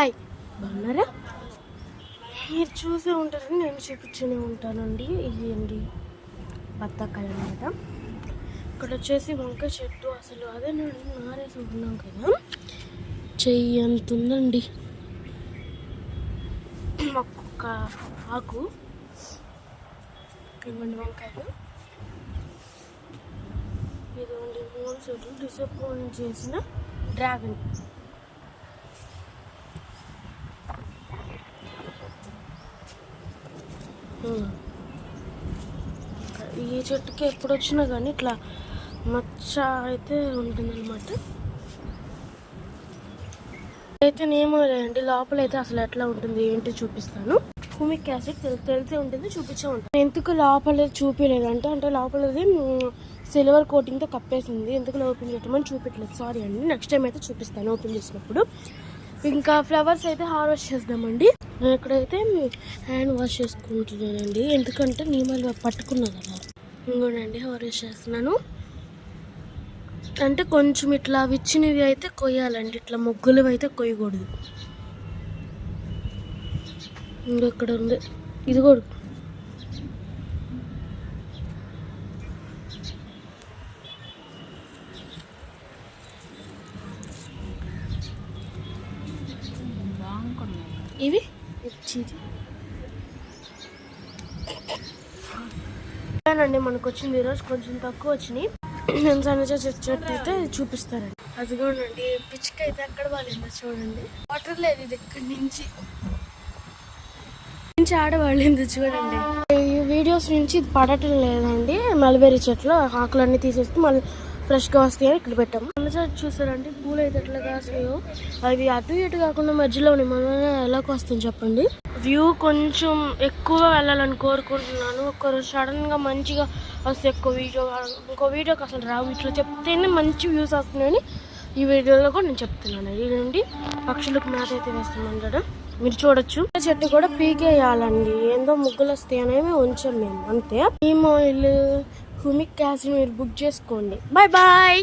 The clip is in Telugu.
హాయ్, బాగున్నారా? మీరు చూసే ఉంటారని నేను చూపించనే ఉంటానండి. ఇది అండి బత్తాకాయ అన్నమాట. ఇక్కడ వచ్చేసి వంకాయ చెట్టు, అసలు అదే నేను నారేసి ఉన్నాం కదా, చెయ్యి అంత ఉందండి ఒక్కొక్క ఆకు. ఇవ్వండి వంకాయలు. ఇదిగోండి 3 చెట్లు డిసప్పాయింట్ చేసిన డ్రాగన్. ఈ చెట్టుకి ఎప్పుడు వచ్చినా కానీ ఇట్లా మచ్చ అయితే ఉంటుందన్నమాట. అయితే నేమో లేదండి, లోపల అయితే అసలు ఎట్లా ఉంటుంది ఏంటి చూపిస్తాను. హ్యూమిక్ యాసిడ్ తెలిసే ఉంటుంది, చూపించే ఉంటాను. ఎందుకు లోపల చూపించలేదంటే, అంటే లోపలది సిల్వర్ కోటింగ్తో కప్పేసింది, ఎందుకు ఓపెన్ చేయటమని చూపించలేదు. సారీ అండి, నెక్స్ట్ టైం అయితే చూపిస్తాను ఓపెన్ చేసినప్పుడు. ఇంకా ఫ్లవర్స్ అయితే హార్వెస్ట్ చేద్దామండి. నేను ఇక్కడైతే హ్యాండ్ వాష్ చేసుకుంటున్నానండి, ఎందుకంటే నీమలు పట్టుకున్నాను కదా. ఇంకోనండి హార్వెస్ట్ చేస్తున్నాను. అంటే కొంచెం ఇట్లా విచ్చినవి అయితే కొయ్యాలండి, ఇట్లా మొగ్గులు అయితే కొయ్యకూడదు. ఇంకొక్కడ ఉంది, ఇది కూడా ఇవి అండి. మనకు వచ్చింది ఈరోజు కొంచెం తక్కువ వచ్చినాయి. నేను సన్నజా చెట్టు అయితే చూపిస్తానండి. అదిగోనండి పిచ్చుక అయితే ఎక్కడ వాళ్ళిందో చూడండి. వాటర్ లేదు ఇది, ఇక్కడి నుంచి ఆడవాళ్ళిందో చూడండి. ఈ వీడియోస్ నుంచి ఇది పడటం లేదండి. మల్బెరీ చెట్లు ఆకులన్నీ తీసేస్తే మళ్ళీ ఫ్రెష్గా వస్తాయని ఇక్కడ పెట్టాము. సన్నజా చూసారండి, పూలు అయితే ఎట్లా కాస్తాయో. అవి అటు ఇటు కాకుండా మధ్యలో మనం ఎలాగ వస్తాయి చెప్పండి. వ్యూ కొంచెం ఎక్కువ వెళ్ళాలని కోరుకుంటున్నాను. ఒకరు సడన్ గా మంచిగా వస్తే ఎక్కువ వీడియో, ఇంకో వీడియోకి అసలు రావు. ఇట్లా చెప్తేనే మంచి వ్యూస్ వస్తున్నాయని ఈ వీడియోలో కూడా నేను చెప్తున్నాను. ఇది నుండి పక్షులకు మేత అయితే వేస్తున్నాను కదా, మీరు చూడొచ్చు. చెట్టు కూడా పీకేయాలండి, ఏందో ముగ్గులు వస్తాయనేవి ఉంచాం మేము, అంతే. నీమ్ ఆయిల్, హ్యూమిక్ యాసిడ్ మీరు బుక్ చేసుకోండి. Bye bye.